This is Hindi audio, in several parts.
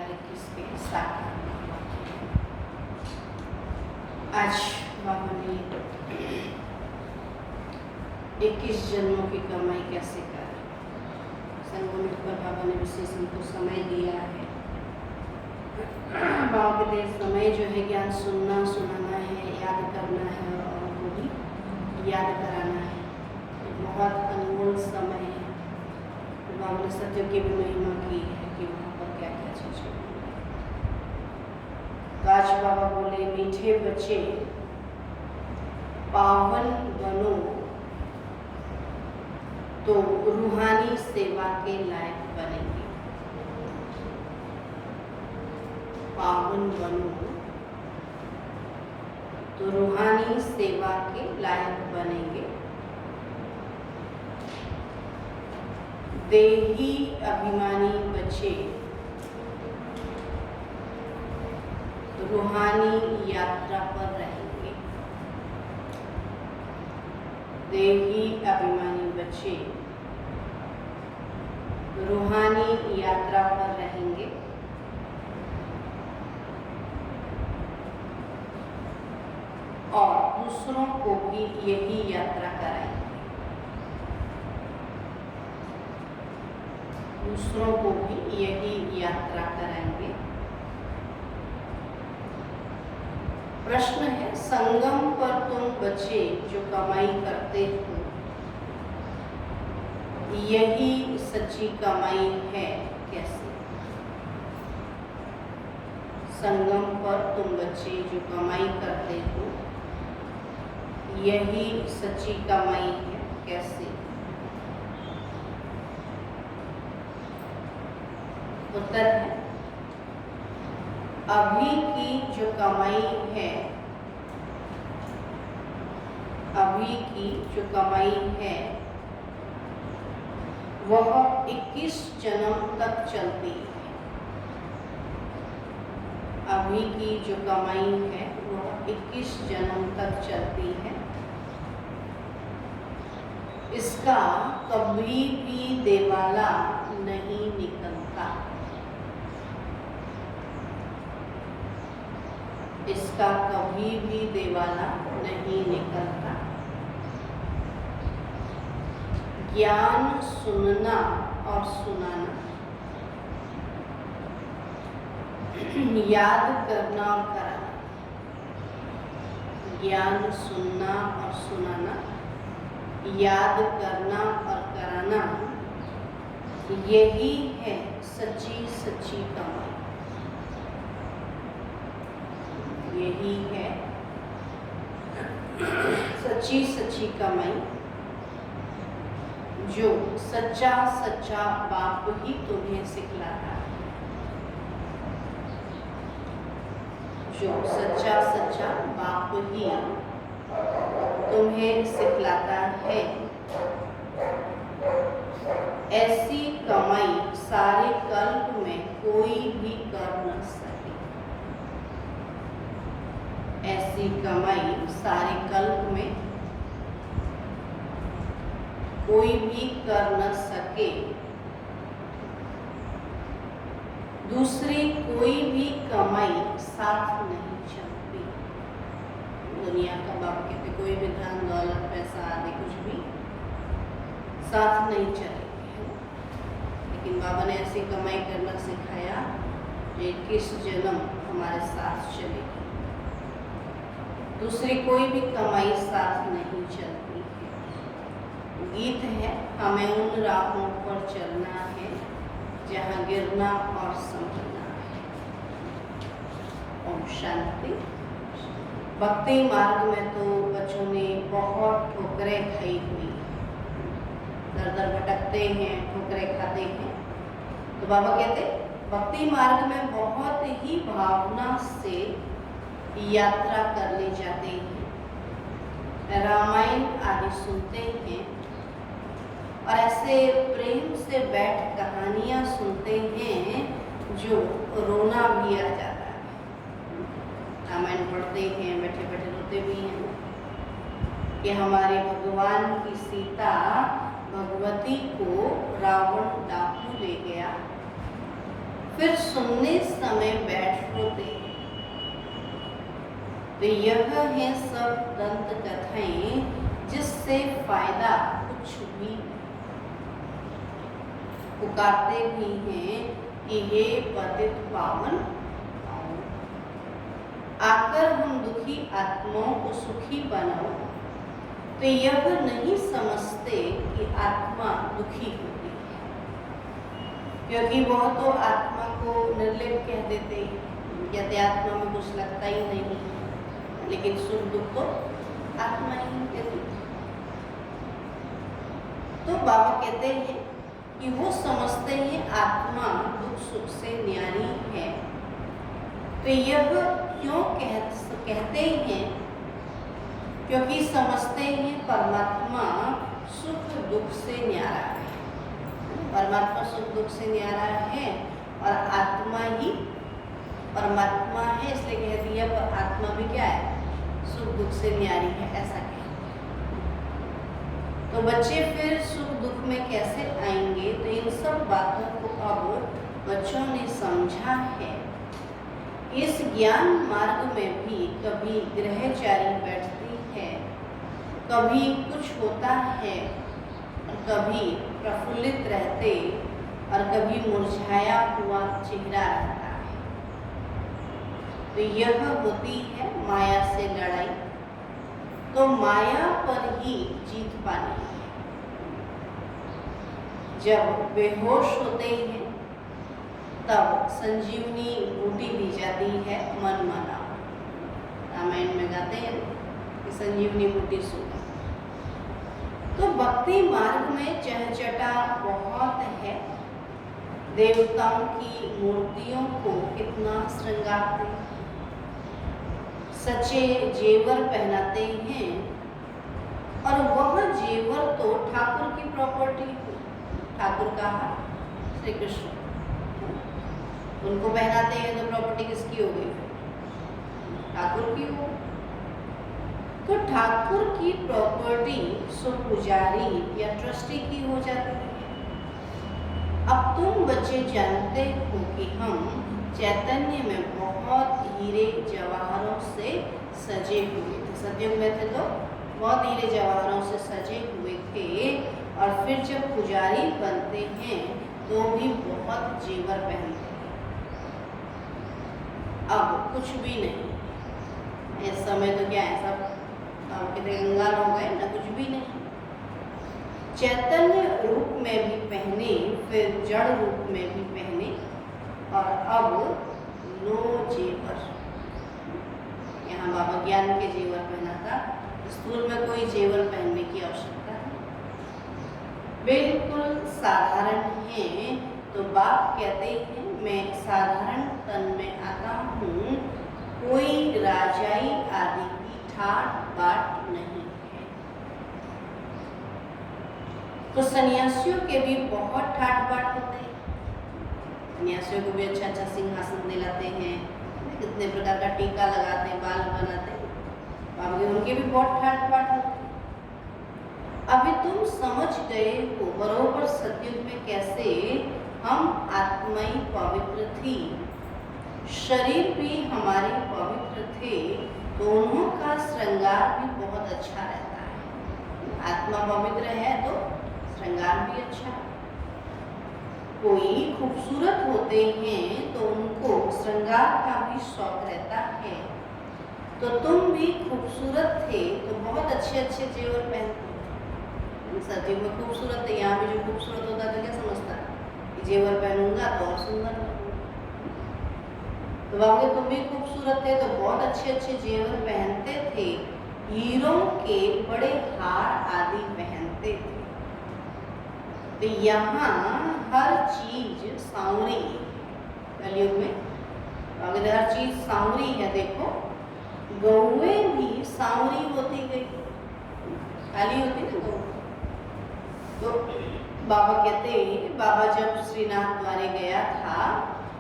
2021 के साकार आज बाबा ने 21 जन्मों की कमाई कैसे करें, संगमित पर बाबा ने विशेष इनको समय दिया है। बाबा के समय जो है ज्ञान सुनना सुनाना है, याद करना है और उनको भी याद कराना है। बहुत अनमोल समय है। बाबा ने सत्य की भी महिमा की है कि वहाँ पर क्या क्या चीज़ें। तो आज बाबा बोले, मीठे बच्चे पावन बनो तो रूहानी सेवा के लायक बनेंगे। पावन बनो तो रूहानी सेवा के लायक बनेंगे। देही अभिमानी बच्चे रूहानी यात्रा पर रहेंगे। देही अभिमानी बच्चे रूहानी यात्रा पर रहेंगे। और दूसरों को भी यही यात्रा कराएंगे। दूसरों को भी यही यात्रा कराएंगे। प्रश्न है, संगम पर तुम बच्चे जो कमाई करते हो, यही सच्ची कमाई है कैसे? संगम पर तुम बच्चे जो कमाई करते हो, यही सच्ची कमाई है कैसे? उत्तर है, अभी की जो कमाई है, अभी की जो कमाई है वह 21 जन्म तक चलती है। अभी की जो कमाई है वह 21 जन्म तक चलती है। इसका कभी भी देवाला नहीं निकलता। इसका कभी भी देवाला नहीं निकलता। ज्ञान सुनना और सुनाना, याद करना और कराना। ज्ञान सुनना और सुनाना, याद करना और कराना, यही है सच्ची सच्ची कमाई। यही है सच्ची सच्ची कमाई जो सच्चा सच्चा बाप ही तुम्हें सिखलाता है। जो सच्चा सच्चा बाप ही तुम्हें सिखलाता है। ऐसी कमाई सारे कल्प में कोई भी कर न सके। ऐसी कमाई सारे कल्प में कोई भी कर न सके। दूसरी कोई भी कमाई साथ नहीं चलती। दुनिया का बाप कहते कोई भी धन दौलत पैसा आदि कुछ भी साथ नहीं चलेगी, लेकिन बाबा ने ऐसी कमाई करना सिखाया जो 21 जन्म हमारे साथ चलेगी। दूसरी कोई भी कमाई साथ नहीं चलती है। गीत है, हमें उन राहों पर चलना है जहाँ गिरना और संभलना है। ओम शांति। भक्ति मार्ग में तो बच्चों ने बहुत ठोकरें खाई हुई, दर दर भटकते हैं, ठोकरें खाते हैं। तो बाबा कहते भक्ति मार्ग में बहुत ही भावना से यात्रा करने जाते हैं, रामायण आदि सुनते हैं और ऐसे प्रेम से बैठ कहानियाँ सुनते हैं जो रोना भी आ जाता है। रामायण पढ़ते हैं, बैठे बैठे रोते भी हैं कि हमारे भगवान की सीता भगवती को रावण डाकू ले गया, फिर सुनने समय बैठ रोते। तो यह है सब दंत कथाएं जिससे फायदा कुछ भी नहीं। पुकारते भी हैं कि हे पतित पावन आओ, आकर हम दुखी आत्माओं को सुखी बनाओ। तो यह नहीं समझते कि आत्मा दुखी होती है, क्योंकि वह तो आत्मा को निर्लेप कह देते हैं, कहते आत्मा में कुछ लगता ही नहीं, लेकिन सुख दुख तो आत्मा ही कहती। तो बाबा कहते हैं कि वो समझते हैं आत्मा दुख सुख से न्यारी है। तो यह क्यों कहते हैं? क्योंकि समझते हैं परमात्मा सुख दुख से न्यारा है। परमात्मा सुख दुख से न्यारा है और आत्मा ही परमात्मा है, इसलिए कह दिया पर आत्मा भी क्या है? सुख दुख से न्यारी है, ऐसा कहते। तो बच्चे फिर सुख दुख में कैसे आएंगे? तो इन सब बातों को अब बच्चों ने समझा है। इस ज्ञान मार्ग में भी कभी ग्रहचारी बैठती है, कभी कुछ होता है और कभी प्रफुल्लित रहते और कभी मुरझाया हुआ चेहरा रहता है। तो यह होती है माया से लड़ाई। तो माया पर ही जीत पानी है। जब बेहोश होते हैं तब संजीवनी बूटी दी जाती है, मन माना। रामायण में गाते हैं कि संजीवनी बूटी सुना। तो भक्ति मार्ग में चहचटा बहुत है। देवताओं की मूर्तियों को कितना श्रृंगारते, सच्चे जेवर पहनाते हैं और वह जेवर तो ठाकुर की प्रॉपर्टी है। ठाकुर का श्री कृष्ण, उनको पहनाते हैं तो प्रॉपर्टी किसकी हो गई? ठाकुर की हो। तो ठाकुर की प्रॉपर्टी सो पुजारी या ट्रस्टी की हो जाती है। अब तुम बच्चे जानते हो कि हम चैतन्य में बहुत हीरे जवाहरों से सजे हुए थे। सतयुग में थे तो बहुत हीरे जवाहरों से सजे हुए थे, और फिर जब पुजारी बनते हैं तो भी बहुत जेवर पहनते हैं। अब कुछ भी नहीं, इस समय तो क्या है, सब कितने कंगाल हो गए ना, कुछ भी नहीं। चैतन्य रूप में भी पहने, फिर जड़ रूप में भी पहने, और अब नो जेवर। यहाँ बाबा ज्ञान के जेवर पहना था, स्थूल में कोई जेवर पहनने की आवश्यकता नहीं, बिल्कुल साधारण है। तो बाप कहते हैं मैं साधारण तन में आता हूँ, कोई राजाई आदि की ठाट बाट नहीं है। तो सन्यासियों के भी बहुत ठाट बाट होते हैं। सन्यासियों को भी अच्छा अच्छा सिंहासन दिलाते हैं, कितने प्रकार का टीका लगाते हैं, बाल बनाते हैं, बाबा उनके भी बहुत ठाट बाट होते हैं। अभी तुम समझ गए हो बरोबर सतयुग में कैसे हम आत्माएं पवित्र थी, शरीर भी हमारे पवित्र थे, दोनों का श्रृंगार भी बहुत अच्छा रहता है। आत्मा पवित्र है तो श्रृंगार भी अच्छा। कोई खूबसूरत होते हैं तो उनको श्रृंगार का भी शौक रहता है। तो तुम भी खूबसूरत थे तो बहुत अच्छे अच्छे जेवर पहनते। सतयुग में खूबसूरत है, यहाँ भी जो खूबसूरत होता है तो क्या समझता है कि जेवर पहनूंगा तो और सुंदर लगूंगा। तो बाबा तुम भी खूबसूरत थे तो बहुत अच्छे अच्छे जेवर पहनते थे, हीरों के बड़े हार आदि पहनते थे। तो यहाँ हर चीज सांवरी है। कलयुग में अगर हर चीज सांवरी है, देखो गौएं भी सांवरी होती गई, काली होती ना गौ। तो बाबा कहते हैं बाबा जब श्रीनाथ द्वारे गया था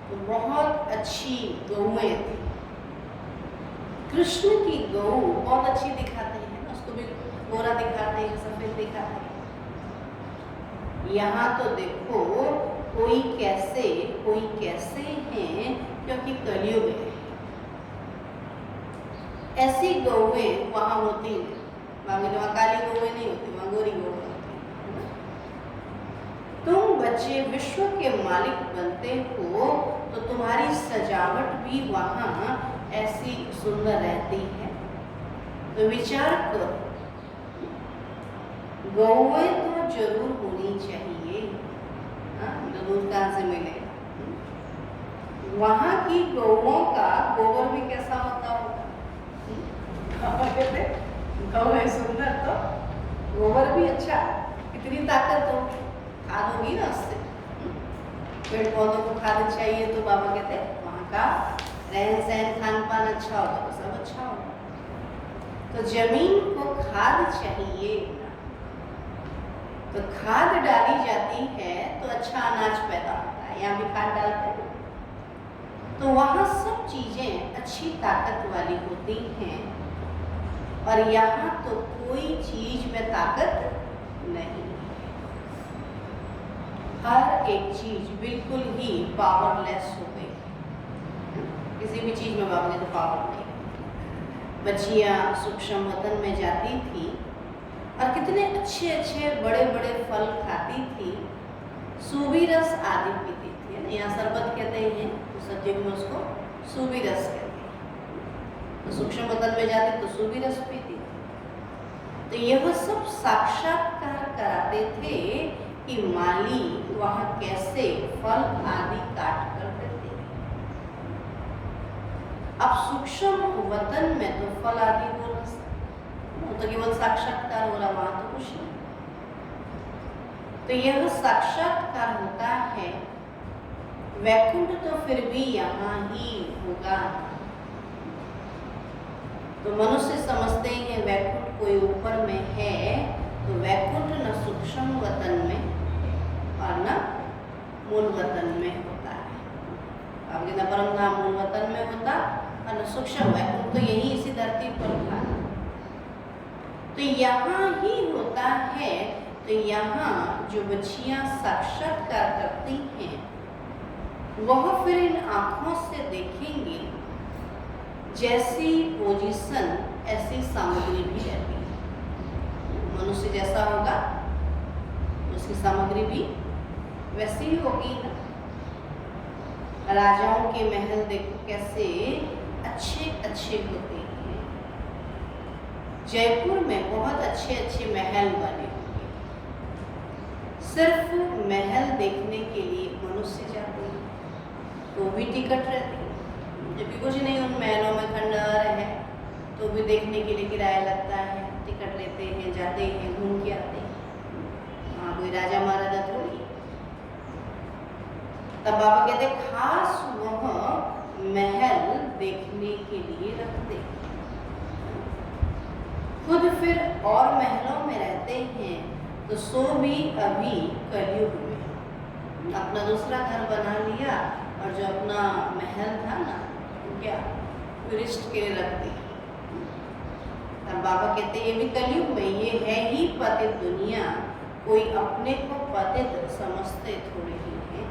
तो बहुत अच्छी गौएं थी। कृष्ण की गौ बहुत अच्छी दिखाते हैं, उसको भी गोरा दिखाते हैं, सफेद दिखाते हैं। यहाँ तो देखो कोई कैसे हैं, क्योंकि कलयुग है। ऐसी गौएं वहाँ होती हैं, वहाँ काली गौएं नहीं होती, वहाँ गोरी गौएं होती हैं। तुम बच्चे विश्व के मालिक बनते हो तो तुम्हारी सजावट भी वहाँ ऐसी सुंदर रहती है। तो विचार करो, गौएं तो जरूर होनी चाहिए। दूध कहाँ से मिलेगा? वहाँ की गौओं का गोबर भी कैसा होता होगा? गौ सुंदर तो गोबर भी अच्छा, कितनी ताकत हो, खाद होगी ना उससे। पेड़ पौधों को खाद चाहिए तो बाबा कहते हैं वहाँ का रहन सहन खान पान अच्छा होगा तो सब अच्छा होगा। तो जमीन को खाद चाहिए, तो खाद डाली जाती है तो अच्छा अनाज पैदा होता है। यहाँ भी खाद डालते हैं तो वहाँ सब चीजें अच्छी ताकत वाली होती हैं, और यहाँ तो कोई चीज में ताकत नहीं। हर एक चीज बिल्कुल ही पावरलेस हो गई, किसी भी चीज में बाबा ने तो पावर नहीं। बच्चियाँ सूक्ष्म वतन में जाती थी और कितने अच्छे अच्छे बड़े बड़े फल खाती थी, सूबी रस आदि पीती थी, है ना। यहाँ शरबत कहते हैं, तो सत्युग में उसको सूबी रस कहते हैं। तो सूक्ष्म वतन में जाती तो सूबी रस पीती थी। तो यह सब साक्षात्कार कराते थे कि माली वहाँ कैसे फल आदि काट कर देते हैं। अब सूक्ष्म वतन में तो फल आदि हो न सकते, तो केवल साक्षात्कार हो रहा, वहां तो कुछ नहीं। तो यह साक्षात्कार होता है, वैकुंठ तो फिर भी यहाँ ही होगा। तो मनुष्य समझते हैं वैकुंठ कोई ऊपर में है, तो वैकुंठ न सूक्ष्म वतन में और न मूल वतन में होता है। अब न परम धाम मूल वतन में होता और न सूक्ष्म, वैकुंठ तो यही इसी धरती पर था। तो यहाँ ही होता है। तो यहाँ जो बच्चियाँ साक्षात्कार करती हैं वह फिर इन आँखों से देखेंगे, जैसी पोजीशन ऐसी सामग्री भी रहती है। मनुष्य जैसा होगा उसकी सामग्री भी वैसी ही होगी ना। राजाओं के महल देखो कैसे अच्छे अच्छे होते हैं। जयपुर में बहुत अच्छे अच्छे महल बने होंगे, सिर्फ महल देखने के लिए मनुष्य जाते हैं, तो भी टिकट रहती है। जबकि कुछ नहीं, उन महलों में खंडहर है तो भी देखने के लिए किराया लगता है, टिकट लेते हैं, जाते हैं, घूम के आते हैं। वहाँ कोई राजा महाराजा थोड़ी। तब बाबा कहते खास वह महल देखने के लिए रखते हैं। खुद फिर और महलों में रहते हैं, तो सो भी अभी कलयुग में अपना दूसरा घर बना लिया, और जो अपना महल था ना क्या टूरिस्ट के लिए रख दिया। तब बाबा कहते हैं ये भी कलयुग में, ये है ही पतित दुनिया, कोई अपने को पतित समझते थोड़े ही हैं।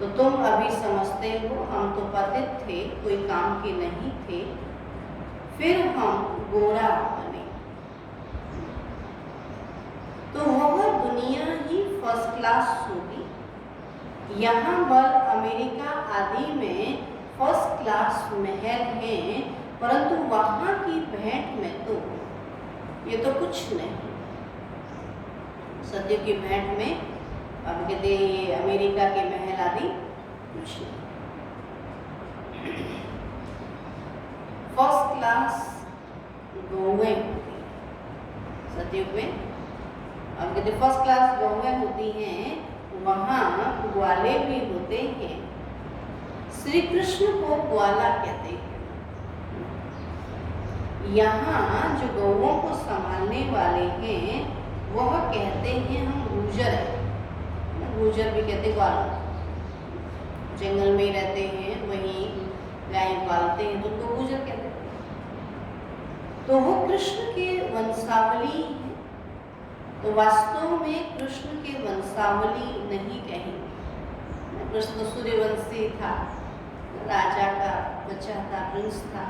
तो तुम अभी समझते हो हम तो पतित थे, कोई काम के नहीं थे, फिर हम गोरा बने। तो वह दुनिया ही फर्स्ट क्लास होगी। यहाँ पर अमेरिका आदि में फर्स्ट क्लास महल हैं, परंतु वहाँ की भेंट में तो ये तो कुछ नहीं। सत्य की भेंट में अब कहते ये अमेरिका के महल आदि कुछ नहीं। फर्स्ट क्लास गौएं होती हैं सतयुग में। अब कहते फर्स्ट क्लास गौएं होती हैं, वहाँ ग्वाले भी होते हैं। श्री कृष्ण को ग्वाला कहते हैं। यहाँ जो गौओं को संभालने वाले हैं वह कहते हैं हम गुर्जर हैं। गुर्जर भी कहते ग्वालों, जंगल में ही रहते हैं, वहीं गाय पालते हैं, तो उनको गुर्जर कहते हैं। तो वो कृष्ण के वंशावली हैं। तो वास्तव में कृष्ण की वंशावली नहीं कहेंगे। कृष्ण तो सूर्यवंशी था, राजा का बच्चा था, प्रिंस था।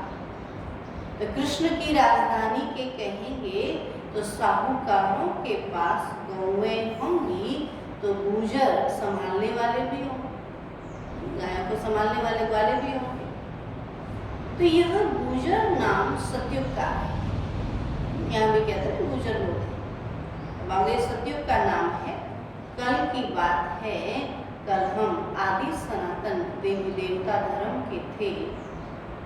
तो कृष्ण की राजधानी के कहेंगे तो साहूकारों के पास गौएं होंगी, तो गुजर संभालने वाले भी होंगे, गायों को संभालने वाले भी होंगे। तो यह गुजर नाम सतयुग का है। यहाँ भी कहते हैं गुजर लोग हैं। अब ये सतयुग का नाम है। कल की बात है, कल हम आदि सनातन देवी देवता धर्म के थे,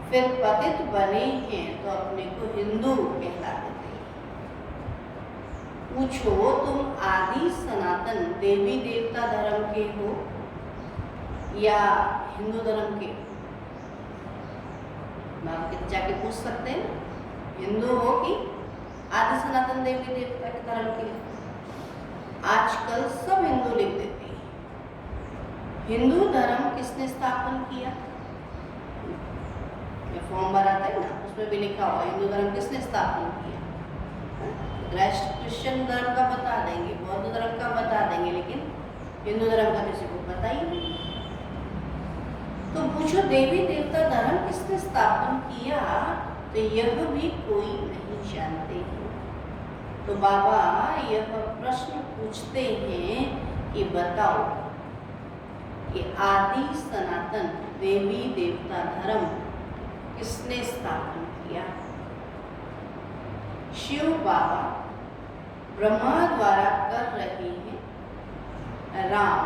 फिर पतित बने हैं तो अपने को हिंदू कहलाते थे। पूछो तुम आदि सनातन देवी देवता धर्म के हो या हिंदू धर्म के हो? आप जाके पूछ सकते हैं ना, हिंदू हो कि आदि सनातन देवी देवता के धर्म के। आजकल सब हिंदू लिख देते हैं। हिंदू धर्म किसने स्थापन किया? फॉर्म भराता है ना, उसमें भी लिखा हुआ हिंदू धर्म किसने स्थापन किया। क्रिश्चियन धर्म का बता देंगे, बौद्ध धर्म का बता देंगे, लेकिन हिंदू धर्म का किसी को पता ही नहीं। तो पूछो देवी देवता धर्म किसने स्थापन किया, तो यह भी कोई नहीं जानते हैं। तो बाबा यह प्रश्न पूछते हैं कि बताओ कि आदि सनातन देवी देवता धर्म किसने स्थापन किया? शिव बाबा ब्रह्मा द्वारा कर रहे हैं। राम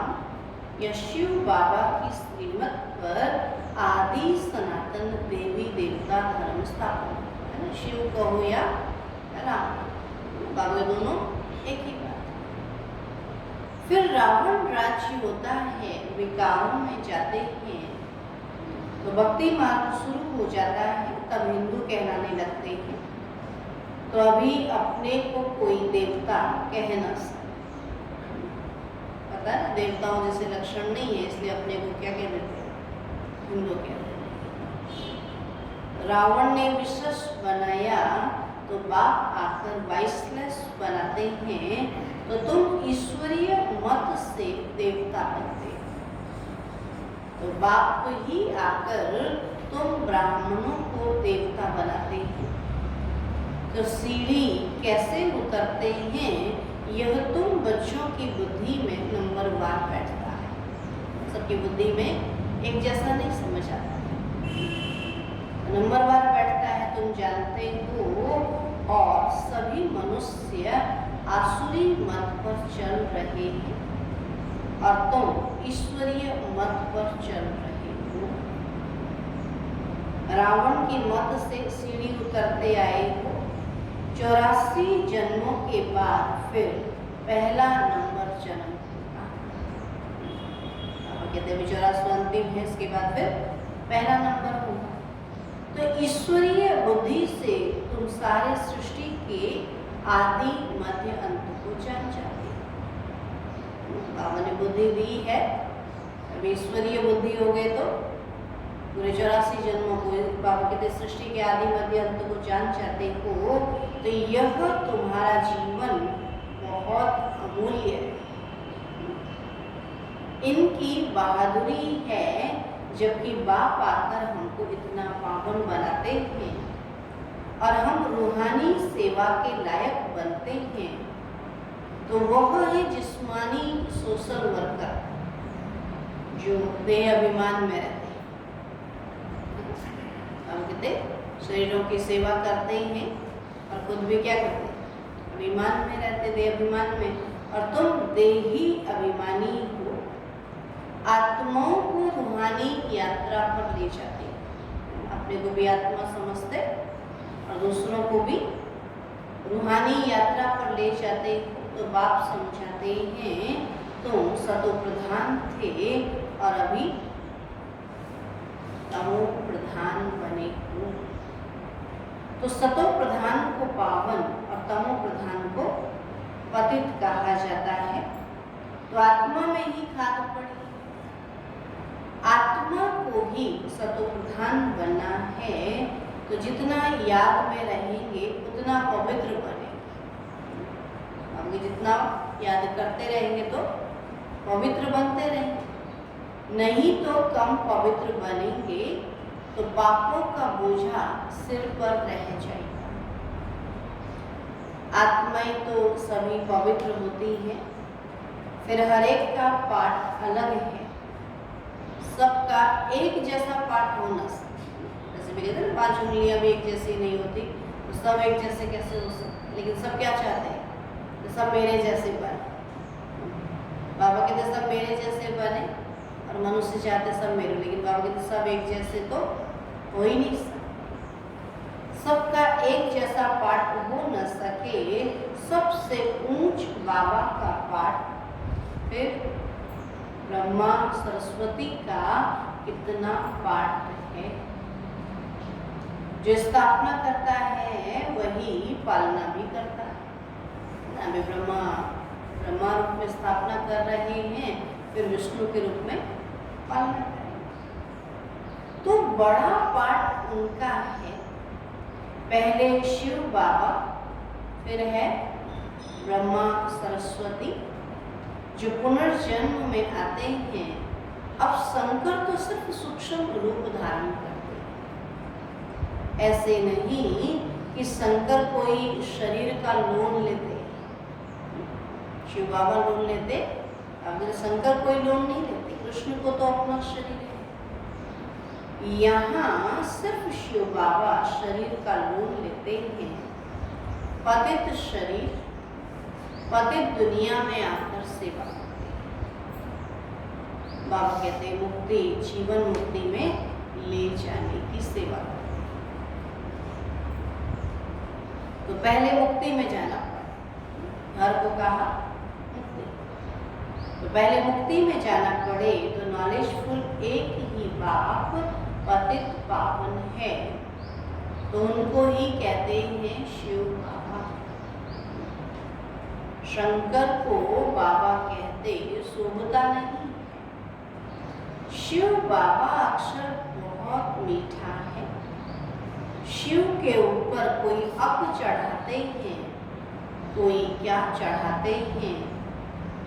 या शिव बाबा की श्रीमत पर आदि सनातन देवी देवता धर्म स्थापन है ना। शिव कहो या राम, बाबा दोनों एक ही बात। फिर रावण राज्य होता है, विकारों में जाते हैं, तो भक्ति मार्ग शुरू हो जाता है, तब हिंदू कहलाने लगते हैं। तो अभी अपने को कोई देवता कह न सकते। पता है देवताओं जैसे लक्षण नहीं है, इसलिए अपने को क्या कह देते हैं? हिंदू कहते हैं। रावण ने विश्वास बनाया तो बाप आकर वाइसलेस बनाते हैं, तो तुम ईश्वरीय मत से देवता बनते। तो बाप ही आकर तुम ब्राह्मणों को देवता बनाते हैं। तो सीढ़ी कैसे उतरते हैं, यह तुम बच्चों की बुद्धि में नंबरवार बैठता है। सबकी बुद्धि में एक जैसा नहीं समझ आता, नंबरवार बैठता है, तुम जानते हो। और सभी मनुष्य आसुरी मत पर चल रहे हैं और तुम ईश्वरीय मत पर चल रहे हो। रावण की मत से सीढ़ी उतरते आए हो। 84 जन्मों के बाद फिर पहला नंबर जन्म होगा। कहते हैं 84 अंतिम है, इसके बाद फिर पहला नंबर होगा। तो ईश्वरीय बुद्धि से तुम सारे सृष्टि के आदि मध्य अंत को जान जाते हो। बाबा ने बुद्धि दी है, अब ईश्वरीय बुद्धि हो गए तो पूरे 84 जन्मों को बाबा कहते सृष्टि के आदि मध्य अंत को जान जाते हो। तो यह तुम्हारा जीवन बहुत अमूल्य है। इनकी बहादुरी है, जबकि बाप आकर हमको इतना पावन बनाते हैं और हम रूहानी सेवा के लायक बनते हैं। तो वह है जिस्मानी सोशल वर्कर जो देह अभिमान में रहते हैं। हम कहते शरीरों की सेवा करते हैं और खुद भी क्या करते हैं? अभिमान में रहते, देह अभिमान में। और तुम देही अभिमानी हो, आत्माओं को रूहानी यात्रा पर ले जाते, अपने को भी आत्मा समझते और दूसरों को भी रूहानी यात्रा पर ले जाते। तो बाप समझाते हैं तुम सतो प्रधान थे और अभी तमो प्रधान बने हो। तो सतो प्रधान को पावन और तमो प्रधान को पतित कहा जाता है। तो आत्मा में ही खाद पड़ी, आत्मा को ही सतो प्रधान बनना है। तो जितना याद में रहेंगे उतना पवित्र बनेंगे। अब क्योंकि जितना याद करते रहेंगे तो पवित्र बनते रहेंगे, नहीं तो कम पवित्र बनेंगे तो पापों का बोझा सिर पर रह जाएगा। आत्माएं तो सभी पवित्र होती हैं, फिर हर एक का पाठ अलग है, सबका एक जैसा पाठ हो न सकता। जैसे भी कहते हैं ना 5 उंगलियां भी एक जैसी नहीं होती, तो सब एक जैसे कैसे हो सकते, लेकिन सब क्या चाहते हैं, तो सब मेरे जैसे बने। बाबा कहते सब मेरे जैसे बने और मनुष्य चाहते सब मेरे, लेकिन बाबा कहते सब एक जैसे तो हो ही नहीं सकते। सबका एक जैसा पाठ हो न सके, सबसे ऊंच बाबा का पाठ, फिर ब्रह्मा सरस्वती का कितना पाठ है। जो स्थापना करता है वही पालना भी करता है। अभी ब्रह्मा रूप में स्थापना कर रहे हैं, फिर विष्णु के रूप में पालना करेंगे। तो बड़ा पाठ उनका है, पहले शिव बाबा, फिर है ब्रह्मा सरस्वती जो पुनर्जन्म में आते हैं। अब शंकर तो सिर्फ सूक्ष्म रूप धारण करते हैं, ऐसे नहीं कि शंकर कोई शरीर का लोन लेते, शिव बाबा लोन लेते, अब शंकर कोई लोन नहीं लेते, कृष्ण को तो अपना शरीर है। यहाँ सिर्फ शिव बाबा शरीर का लोन लेते हैं, पतित शरीर, पतित दुनिया में आकर सेवा करते हैं। बाबा कहते हैं मुक्ति, जीवन मुक्ति में ले जाने की सेवा करते हैं। तो पहले मुक्ति में जाना पड़ा, हर को कहा मुक्ति, तो पहले मुक्ति में जाना पड़े तो नॉलेजफुल एक ही बाप पतित पावन है, तो उनको ही कहते हैं शिव बाबा। शंकर को बाबा कहते शोभता नहीं। शिव बाबा अक्षर बहुत मीठा है। शिव के ऊपर कोई अप चढ़ाते हैं, कोई क्या चढ़ाते हैं,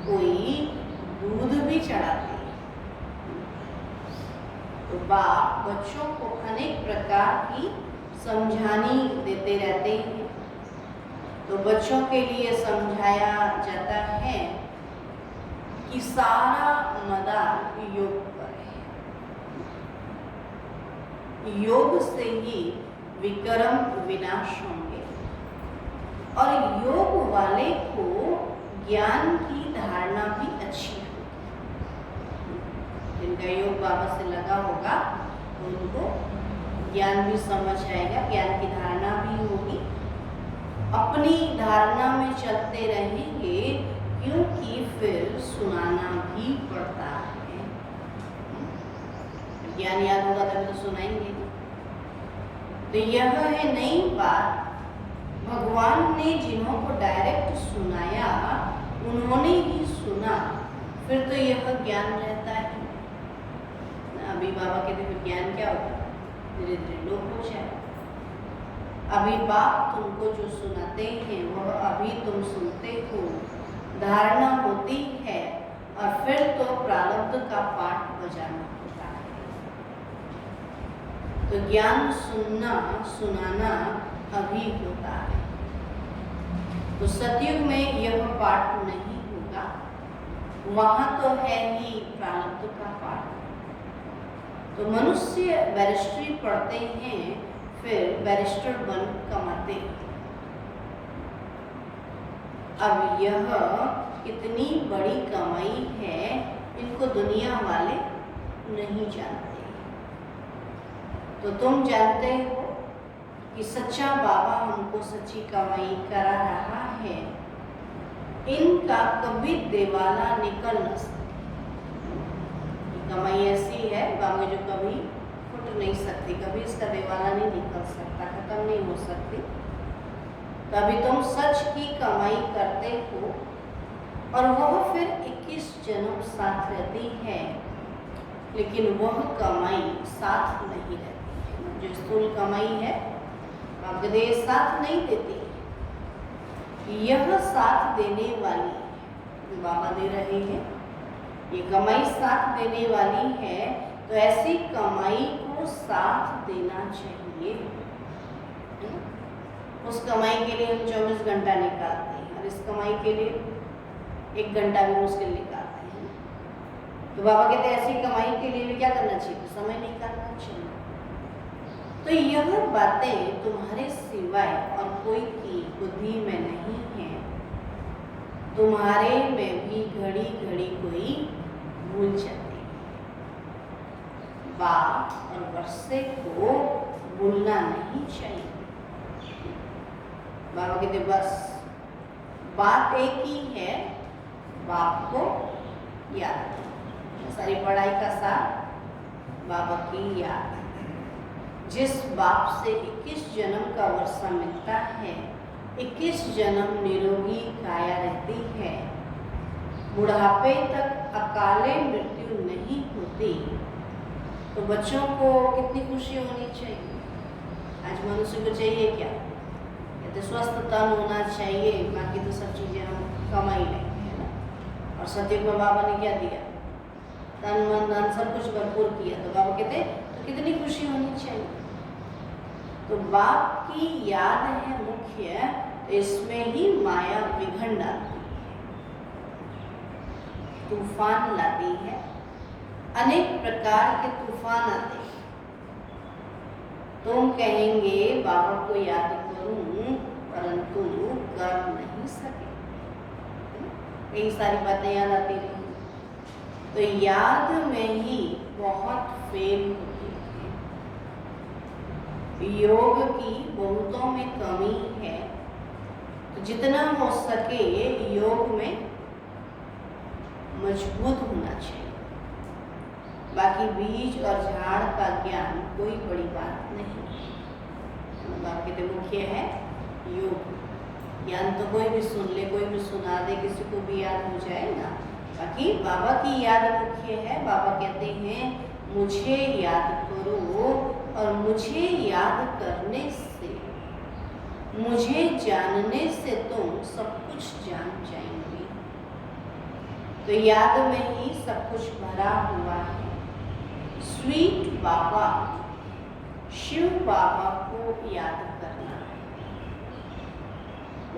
कोई दूध भी चढ़ाते हैं। तो बाप बच्चों को अनेक प्रकार की समझानी देते रहते हैं। तो बच्चों के लिए समझाया जाता है कि सारा मदार योग पर है, योग से ही विक्रम विनाश होंगे, और योग वाले को ज्ञान की धारणा भी अच्छी होगी। जिनका योग बाबा से लगा होगा तो उनको ज्ञान भी समझ आएगा, ज्ञान की धारणा भी होगी। अपनी धारणा में चलते रहेंगे, क्योंकि फिर सुनाना भी पड़ता है। ज्ञान याद होगा तभी तो सुनाएंगे। तो यह है नई बात, भगवान ने जिन्हों को डायरेक्ट सुनाया उन्होंने ही सुना, फिर तो यह ज्ञान रहता है। अभी बाबा कहते फिर ज्ञान क्या होगा, धीरे धीरे लोप हो जाए। अभी बाप तुमको जो सुनाते हैं वह अभी तुम सुनते हो, धारणा होती है, और फिर तो प्रारब्ध का पाठ बजाना होता है। तो ज्ञान सुनना सुनाना अभी होता है। तो सतयुग में यह पाठ नहीं होगा, वहाँ तो है ही प्रारब्ध का पाठ। तो मनुष्य बैरिस्ट्री पढ़ते हैं, फिर बैरिस्टर बन कमाते हैं। अब यह कितनी बड़ी कमाई है, इनको दुनिया वाले नहीं जानते। तो तुम जानते हो कि सच्चा बाबा हमको सच्ची कमाई करा रहा है, इनका कभी दिवाला निकल न सकती। कमाई ऐसी है बाबा जो कभी फुट नहीं सकती, कभी इसका दिवाला नहीं निकल सकता, खत्म नहीं हो सकती। तभी तुम सच की कमाई करते हो, और वह फिर 21 जन्म साथ रहती है, लेकिन वह कमाई साथ नहीं रहती है। जो स्थूल कमाई है आपके देह साथ नहीं देती, यह साथ देने वाली जो बाबा दे रहे हैं, ये कमाई साथ देने वाली है, तो ऐसी कमाई को साथ देना चाहिए। उस कमाई के लिए हम 24 घंटा निकालते हैं और इस कमाई के लिए 1 घंटा भी मुश्किल निकालते हैं। तो बाबा कहते हैं ऐसी कमाई के लिए भी क्या करना चाहिए? समय निकालना चाहिए। तो यह बातें तुम्हारे सिवाय और कोई की बुद्धि में नहीं है, तुम्हारे में भी घड़ी घड़ी कोई भूल जाती है। बाप और वर्षे को भूलना नहीं चाहिए। बाबा कहते बस बात एक ही है, बाप को याद करो। सारी पढ़ाई का सार बाबा की याद। जिस बाप से 21 जन्म का वर्षा मिलता है, 21 जन्म निरोगी काया रहती है, बुढ़ापे तक अकाले मृत्यु नहीं होती, तो बच्चों को कितनी खुशी होनी चाहिए। आज मनुष्य को चाहिए क्या? कहते स्वस्थ तन होना चाहिए, बाकी तो सब चीज़ें हम कमा ही लेंगे, है ना। और सतयुग में बाबा ने क्या दिया? तन मन धन सब कुछ भरपूर किया। तो बाबा कहते तो कितनी खुशी होनी चाहिए। तो बाप की याद है मुख्य, तो इसमें ही माया विघन डालती है, तूफान लाती है, अनेक प्रकार के तूफान आते हैं। तुम कहेंगे बाबा को याद करूं, परंतु कर नहीं सके। कई सारी बातें याद आती रही, तो याद में ही बहुत फेल होती है। योग की बहुतों में कमी है, तो जितना हो सके योग में मजबूत होना चाहिए। बाकी बीज और झाड़ का ज्ञान कोई बड़ी बात नहीं। बाकी तो मुख्य है योग। ज्ञान तो कोई भी सुन ले, कोई भी सुना दे, किसी को भी याद हो जाएगा। बाकी बाबा की याद मुख्य है। बाबा कहते हैं मुझे याद करो, और मुझे याद करने से, मुझे जानने से तुम सब कुछ जान जाएंगे। तो याद में ही सब कुछ भरा हुआ है। स्वीट बाबा, शिव बाबा को याद करना है।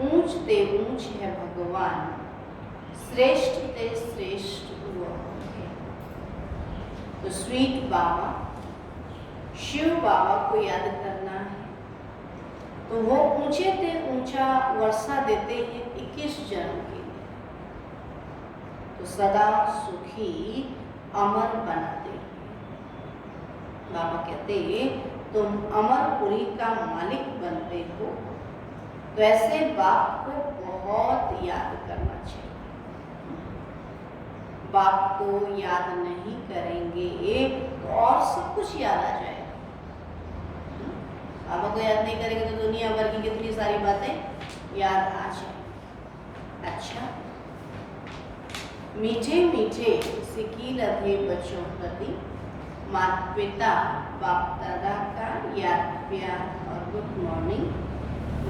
ऊंच ते ऊंच है भगवान, श्रेष्ठ ते श्रेष्ठ वो है। तो स्वीट बाबा, शिव बाबा को याद करना है, तो वो ऊंचे ते ऊंचा वर्षा देते हैं 21 जन्म के लिए, तो सदा सुखी अमर बनाते हैं। बाबा कहते तुम अमरपुरी का मालिक बनते हो, तो ऐसे बाप को बहुत याद करना चाहिए। बाप को याद नहीं करेंगे तो और सब कुछ याद आ जाएगा। बाबा को याद नहीं करेंगे तो दुनिया भर की कितनी सारी बातें याद आ जाए। अच्छा, मीठे मीठे सिकी लधे बच्चों प्रति माता पिता बाप दादा का याद प्यार और गुड मॉर्निंग।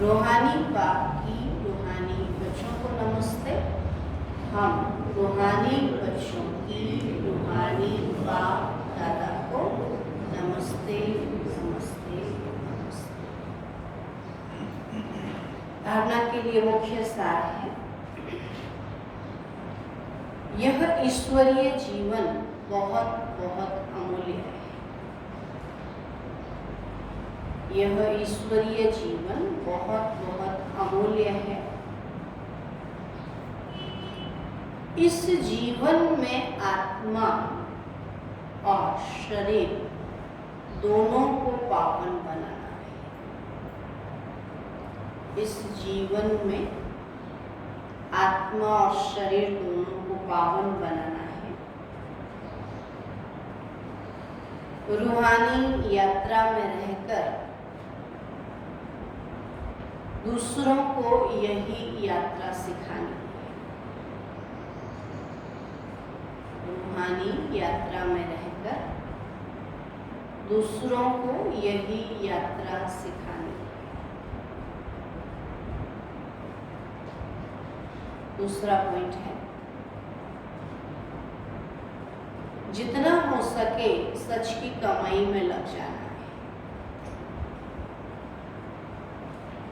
रूहानी बाप की रूहानी बच्चों को नमस्ते। हम रूहानी बच्चों की रूहानी बाप दादा को नमस्ते नमस्ते नमस्ते। धारणा के लिए मुख्य सार है, यह ईश्वरीय जीवन बहुत बहुत अमूल्य है। यह ईश्वरीय जीवन बहुत बहुत अमूल्य है। इस जीवन में आत्मा और शरीर दोनों को पावन बनाना है। इस जीवन में आत्मा और शरीर दोनों को पावन बनाना है। रूहानी यात्रा में रहकर दूसरों को यही यात्रा सिखानी है। रूहानी यात्रा में रहकर दूसरों को यही यात्रा सिखानी है। दूसरा पॉइंट है, जितना हो सके सच की कमाई में लग जाना है।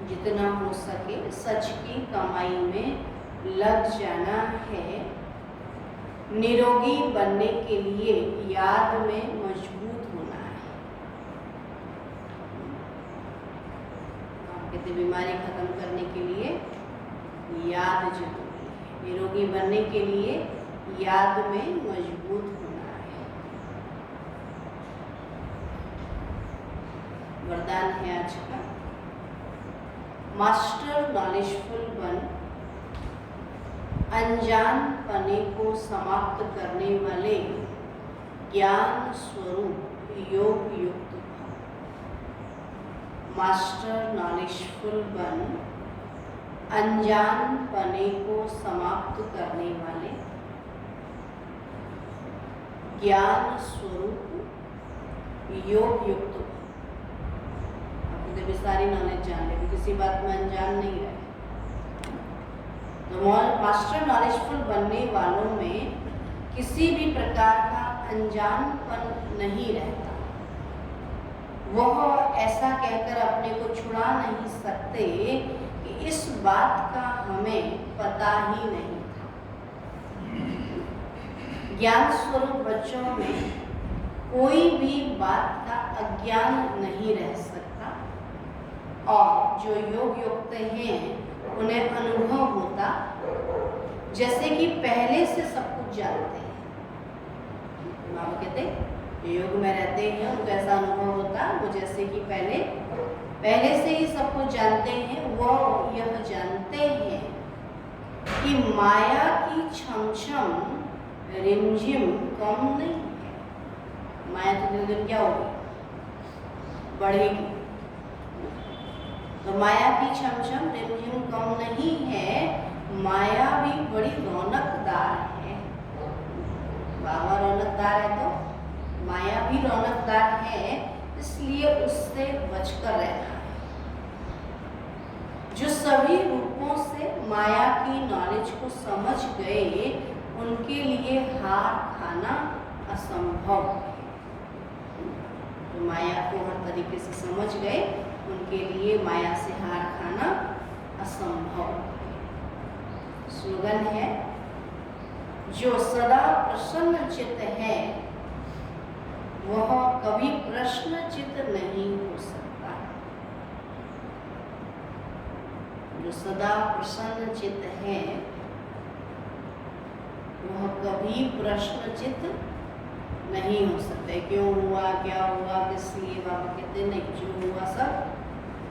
जितना हो सके सच की कमाई में लग जाना है। निरोगी बनने के लिए याद में मजबूत होना है। आप कहते बीमारी खत्म करने के लिए याद जरूरी है। निरोगी बनने के लिए याद में मजबूत होना है। वरदान है आज का, मास्टर नॉलेजफुल बन, अनजान पने को समाप्त करने वाले ज्ञान स्वरूप योग युक्त भव। मास्टर नॉलेजफुल बन, अनजान पने को समाप्त करने वाले ज्ञान स्वरूप योग युक्त भव। आप भी सारी नॉलेज जान ले, किसी बात में अनजान नहीं रहे। तो मास्टर नॉलेजफुल बनने वालों में किसी भी प्रकार का अनजानपन नहीं रहता। वह ऐसा कहकर अपने को छुड़ा नहीं सकते कि इस बात का हमें पता ही नहीं था। ज्ञान स्वरूप बच्चों में कोई भी बात का अज्ञान नहीं रह सकता, और जो योग युक्त हैं उन्हें अनुभव होता जैसे कि पहले से सब कुछ जानते हैं। बाबा कहते योग में रहते हैं उनको ऐसा अनुभव होता वो जैसे कि पहले से ही सब कुछ जानते हैं। वो यह जानते हैं कि माया की छमछम रिमझिम कम नहीं है। माया तो दिन दिन क्या होगी, बढ़ेगी। तो माया की छमछम रिमझिम कम नहीं है। माया भी बड़ी रौनकदार है। बाबा रौनकदार है तो माया भी रौनकदार है, इसलिए उससे बचकर रहना है। जो सभी रूपों से माया की नॉलेज को समझ गए उनके लिए हार खाना असंभव है। तो माया को हर तरीके से समझ गए उनके लिए माया से हार खाना असंभव है। स्लोगन है, जो सदा प्रसन्न चित्त है वह कभी प्रश्न चित्त नहीं हो सकता। जो सदा प्रसन्न चित्त है वह कभी प्रश्न चित्त नहीं हो सकता। क्यों हुआ, क्या हुआ, किस लिए? बाबा कहते नहीं, जो हुआ सब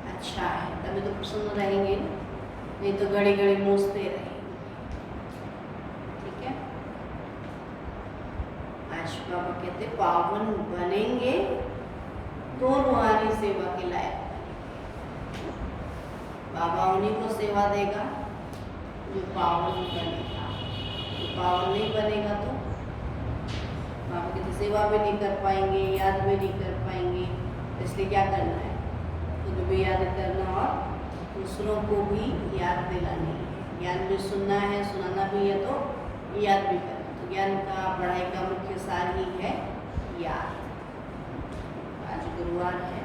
अच्छा है, तभी तो प्रसन्न रहेंगे, नहीं तो घड़ी घड़ी मूसते रहेंगे। ठीक है, आज बाबा कहते पावन बनेंगे तो रूहानी सेवा के लायक बनेंगे। बाबा उन्हीं को सेवा देगा जो पावन बनेगा। जो पावन नहीं बनेगा तो बाबा कहते सेवा भी नहीं कर पाएंगे, याद भी नहीं कर पाएंगे। इसलिए क्या करना है, खुद भी याद करना और दूसरों को भी याद दिलानी है। ज्ञान भी सुनना है, सुनाना भी है, तो याद भी करना। तो ज्ञान का, पढ़ाई का मुख्य सार ही है याद। आज गुरुवार है।